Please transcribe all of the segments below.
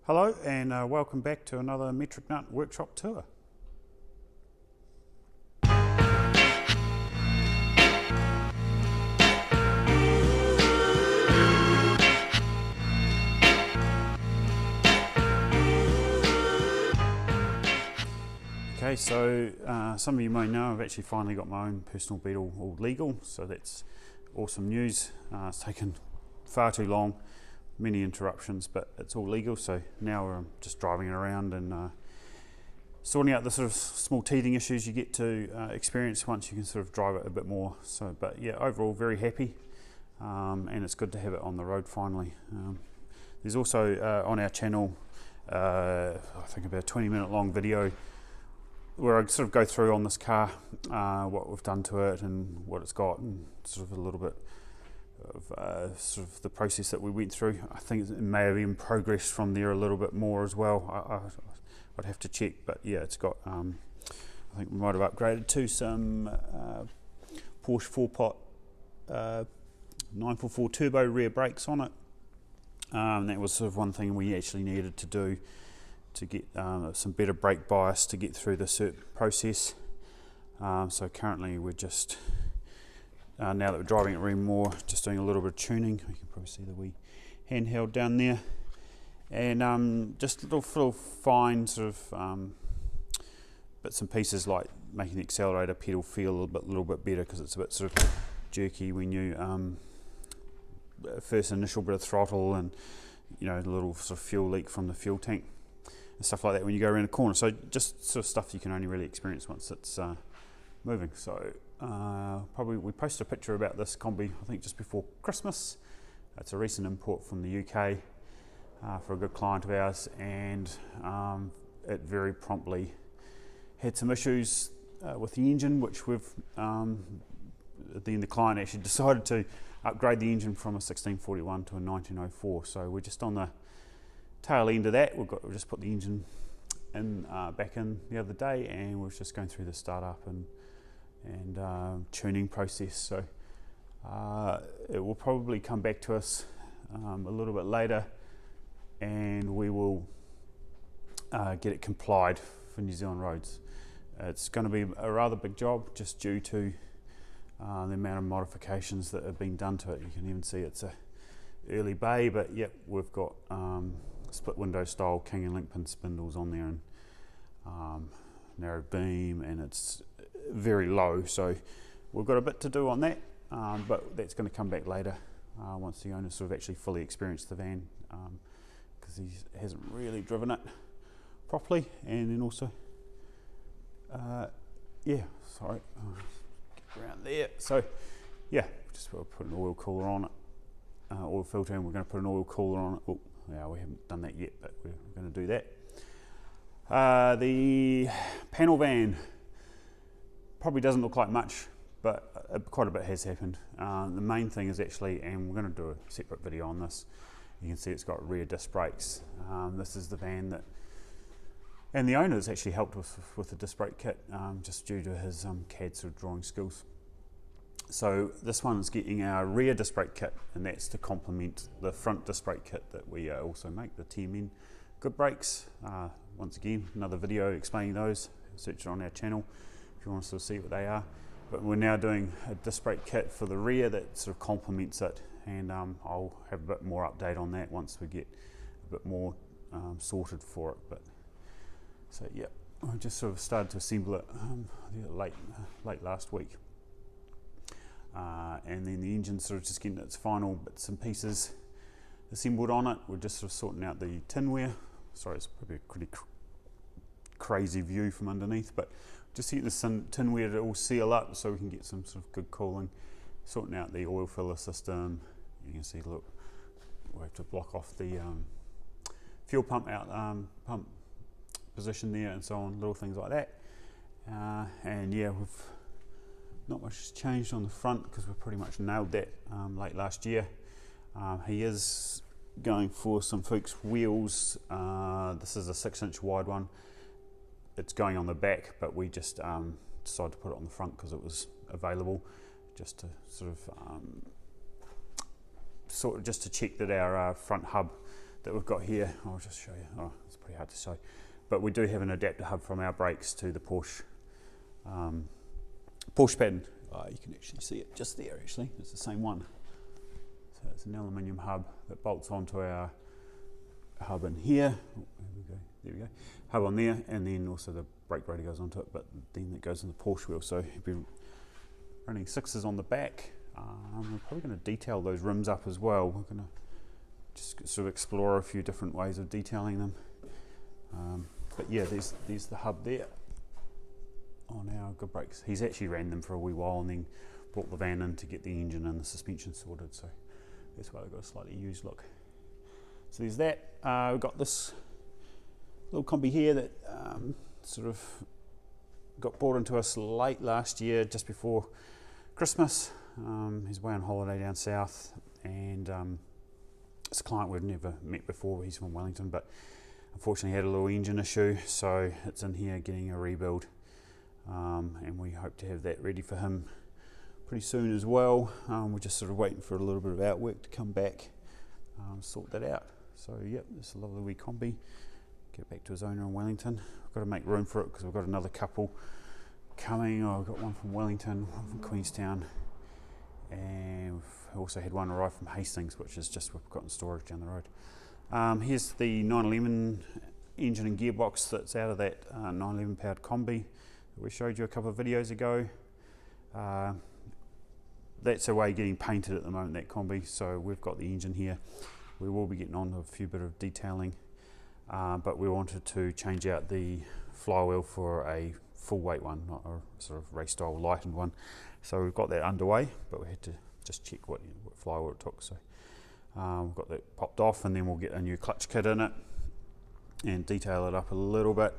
Hello and welcome back to another Metric Nut workshop tour. Okay, so some of you may know I've actually finally got my own personal Beetle all legal, so that's awesome news. It's taken far too long, many interruptions, but it's all legal, so now we're just driving it around and sorting out the sort of small teething issues you get to experience once you can sort of drive it a bit more. So, but yeah, overall very happy, and it's good to have it on the road finally. There's also on our channel, I think about a 20-minute long video where I sort of go through on this car what we've done to it and what it's got, and sort of a little bit of sort of the process that we went through. I think it may have even progressed from there a little bit more as well. I'd have to check, but yeah, it's got I think we might have upgraded to some Porsche 4-pot 944 turbo rear brakes on it. That was sort of one thing we actually needed to do to get some better brake bias to get through the cert process. So currently we're just now that we're driving it really more, just doing a little bit of tuning. You can probably see the wee handheld down there, and just little fine sort of bits and pieces like making the accelerator pedal feel a little bit better, because it's a bit sort of jerky when you first initial bit of throttle, and you know, the little sort of fuel leak from the fuel tank and stuff like that when you go around a corner. So just sort of stuff you can only really experience once it's moving. So probably we posted a picture about this Kombi, I think just before Christmas. It's a recent import from the UK for a good client of ours, and it very promptly had some issues with the engine, which we've then the client actually decided to upgrade the engine from a 1641 to a 1904. So we're just on the tail end of that. We've just put the engine in back in the other day, and we're just going through the startup and tuning process. So it will probably come back to us a little bit later, and we will get it complied for New Zealand roads. It's going to be a rather big job, just due to the amount of modifications that have been done to it. You can even see it's a early bay, but yep, we've got split window style King and link pin spindles on there, and narrow beam, and it's very low, so we've got a bit to do on that, but that's going to come back later once the owner sort of actually fully experienced the van, because he hasn't really driven it properly. And then also yeah, sorry, get around there. So yeah, just put an oil cooler on it, oil filter, and we're going to put an oil cooler on it. Oh yeah, we haven't done that yet, but we're going to do that. The panel van probably doesn't look like much, but quite a bit has happened. The main thing is actually, and we're going to do a separate video on this, you can see it's got rear disc brakes. This is the van that, and the owner's actually helped us with the disc brake kit, just due to his CAD sort of drawing skills. So this one is getting our rear disc brake kit, and that's to complement the front disc brake kit that we also make, the TMN good brakes. Once again, another video explaining those, search it on our channel if you want to sort of see what they are. But we're now doing a disc brake kit for the rear that sort of complements it, and I'll have a bit more update on that once we get a bit more sorted for it. But so yeah, I just sort of started to assemble it late last week, and then the engine's sort of just getting its final bits and pieces assembled on it. We're just sort of sorting out the tinware. Sorry, it's probably a pretty crazy view from underneath, but just get this tinware to all seal up so we can get some sort of good cooling. Sorting out the oil filler system. You can see, look, we have to block off the fuel pump pump position there, and so on, little things like that. And yeah, we've not much has changed on the front, because we pretty much nailed that late last year. He is going for some Fuchs wheels. This is a 6-inch wide one. It's going on the back, but we just decided to put it on the front because it was available, just to sort of just to check that our front hub that we've got here, I'll just show you. Oh, it's pretty hard to show, but we do have an adapter hub from our brakes to the Porsche pattern. You can actually see it just there. Actually, it's the same one. So it's an aluminium hub that bolts onto our hub in here. Oh, there we go. Hub on there, and then also the brake rotor goes onto it, but then it goes in the Porsche wheel. So you'll be running 6s on the back. We're probably going to detail those rims up as well. We're going to just sort of explore a few different ways of detailing them. But yeah, there's the hub there on our good brakes. He's actually ran them for a wee while and then brought the van in to get the engine and the suspension sorted, so that's why they've got a slightly used look. So there's that. We've got this little Kombi here that sort of got brought into us late last year, just before Christmas. He's away on holiday down south, and it's a client we've never met before. He's from Wellington, but unfortunately had a little engine issue, so it's in here getting a rebuild, and we hope to have that ready for him pretty soon as well. We're just sort of waiting for a little bit of outwork to come back, sort that out. So yep, this is a lovely wee Kombi. Get back to his owner in Wellington. We've got to make room for it because we've got another couple coming. I've got one from Wellington, one from Queenstown, and we've also had one arrive from Hastings, which is just we've got in storage down the road. Here's the 911 engine and gearbox that's out of that 911 powered Kombi that we showed you a couple of videos ago. That's away getting painted at the moment, that Kombi, so we've got the engine here. We will be getting on to a few bit of detailing, but we wanted to change out the flywheel for a full weight one, not a sort of race style lightened one. So we've got that underway, but we had to just check what flywheel it took. So we've got that popped off, and then we'll get a new clutch kit in it and detail it up a little bit.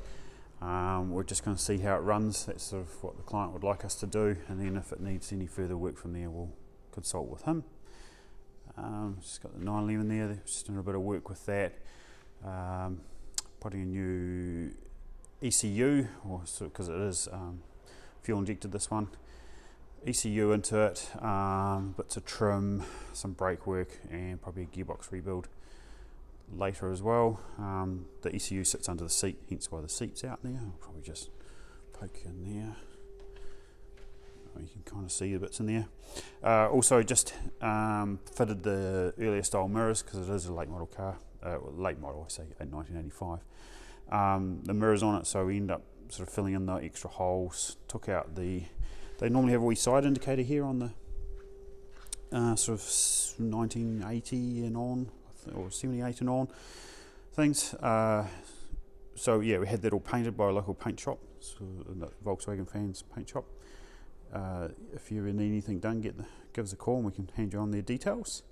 We're just going to see how it runs. That's sort of what the client would like us to do, and then if it needs any further work from there, we'll consult with him. Just got the 911 there, just doing a bit of work with that. Putting a new ECU, or because it is fuel injected, this one. ECU into it, bits of trim, some brake work, and probably a gearbox rebuild later as well. The ECU sits under the seat, hence why the seat's out there. I'll probably just poke in there. You can kind of see the bits in there. Also just fitted the earlier style mirrors, because it is a late model car. Late model, I say, 1985. The mirrors on it, so we end up sort of filling in the extra holes. Took out they normally have a wee side indicator here on the sort of 1980 and on, or 78 and on things. So yeah, we had that all painted by a local paint shop, so the Volkswagen fans paint shop. If you need anything done, give us a call and we can hand you on their details.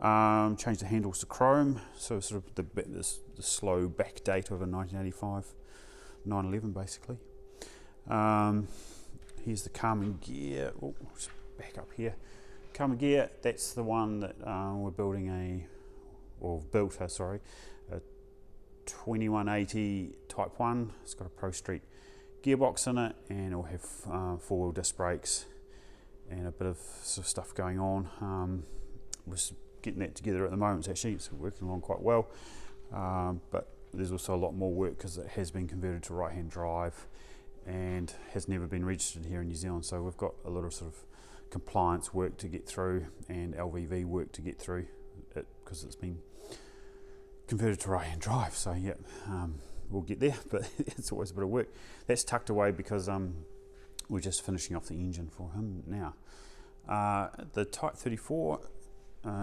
Change the handles to chrome, so sort of the slow back date of a 1985 911 basically. Here's the Karmann gear. Oh, just back up here. Karmann gear, that's the one that we're building a 2180 Type 1. It's got a Pro Street gearbox in it, and it'll have four-wheel disc brakes and a bit of sort of stuff going on. We're getting that together at the moment. It's working along quite well, but there's also a lot more work because it has been converted to right-hand drive and has never been registered here in New Zealand. So we've got a lot of sort of compliance work to get through and LVV work to get through it, because it's been converted to right-hand drive. So yeah, we'll get there, but it's always a bit of work. That's tucked away because we're just finishing off the engine for him now. The Type 34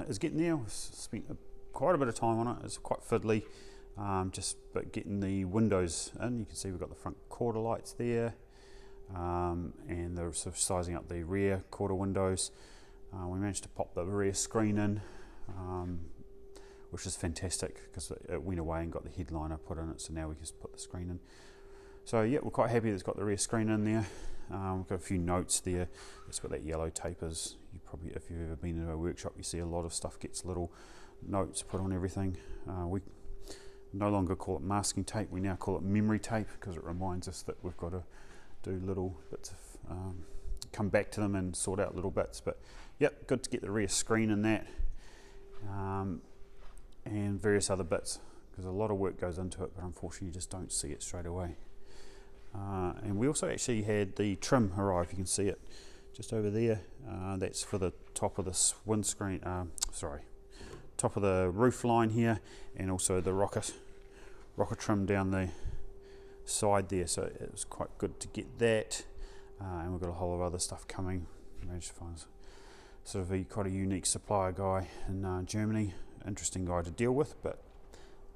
is getting there. We've spent quite a bit of time on it. It's quite fiddly, but getting the windows in. You can see we've got the front quarter lights there, and they're sort of sizing up the rear quarter windows. We managed to pop the rear screen in, which is fantastic because it went away and got the headliner put in it, so now we can just put the screen in. So yeah, we're quite happy that it's got the rear screen in there. We've got a few notes there. It's got that yellow tapers. You probably, if you've ever been in a workshop, you see a lot of stuff gets little notes put on everything. We no longer call it masking tape, we now call it memory tape, because it reminds us that we've got to do little bits of, come back to them and sort out little bits. But yep, good to get the rear screen in that. and various other bits, because a lot of work goes into it, but unfortunately you just don't see it straight away. And we also actually had the trim arrive. You can see it just over there. That's for the top of this windscreen, top of the roof line here, and also the rocket trim down the side there. So it was quite good to get that. And we've got a whole lot of other stuff coming. Managed to find sort of quite a unique supplier guy in Germany. Interesting guy to deal with, but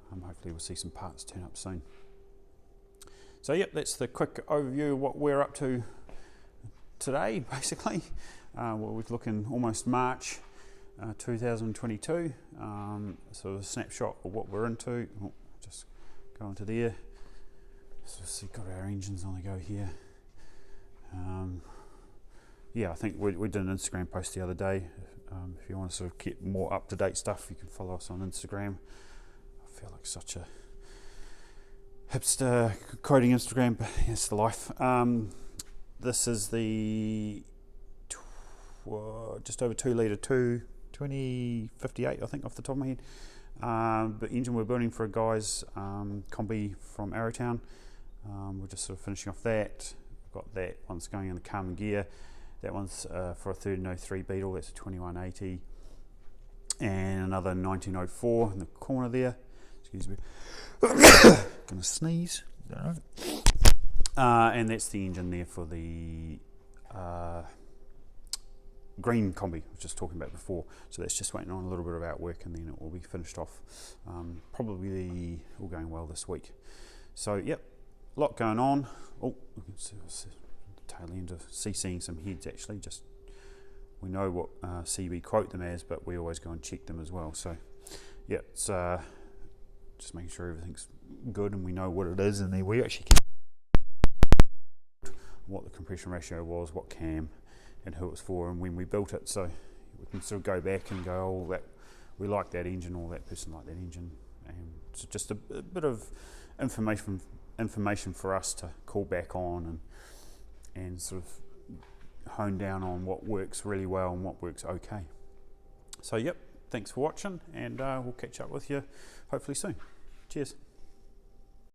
hopefully we'll see some parts turn up soon. So yep, that's the quick overview of what we're up to today, basically. We're looking almost March 2022. So a snapshot of what we're into. Oh, just go into there. So we've got our engines on the go here. Yeah, I think we did an Instagram post the other day. If you want to sort of get more up-to-date stuff, you can follow us on Instagram. I feel like such a hipster quoting Instagram, but it's the life. This is the just over 2 litre 2058, I think, off the top of my head. The engine we're building for a guy's Kombi from Arrowtown. We're just sort of finishing off that. We've got that one's going in the Carbon gear. That one's for a 1303 Beetle, that's a 2180. And another 1904 in the corner there. Excuse me. Gonna sneeze. And that's the engine there for the green Kombi I was just talking about before. So that's just waiting on a little bit of outwork, and then it will be finished off. Probably all going well this week. So yep, a lot going on. Oh, we can see the tail end of CCing some heads actually. Just we know what CB quote them as, but we always go and check them as well. So yeah, it's just making sure everything's good and we know what it is, and then we actually can what the compression ratio was, what cam, and who it was for, and when we built it. So we can sort of go back and go, oh, that we like that engine, or that person liked that engine, and it's just a bit of information for us to call back on and sort of hone down on what works really well and what works okay. So yep, thanks for watching, and we'll catch up with you hopefully soon. Cheers.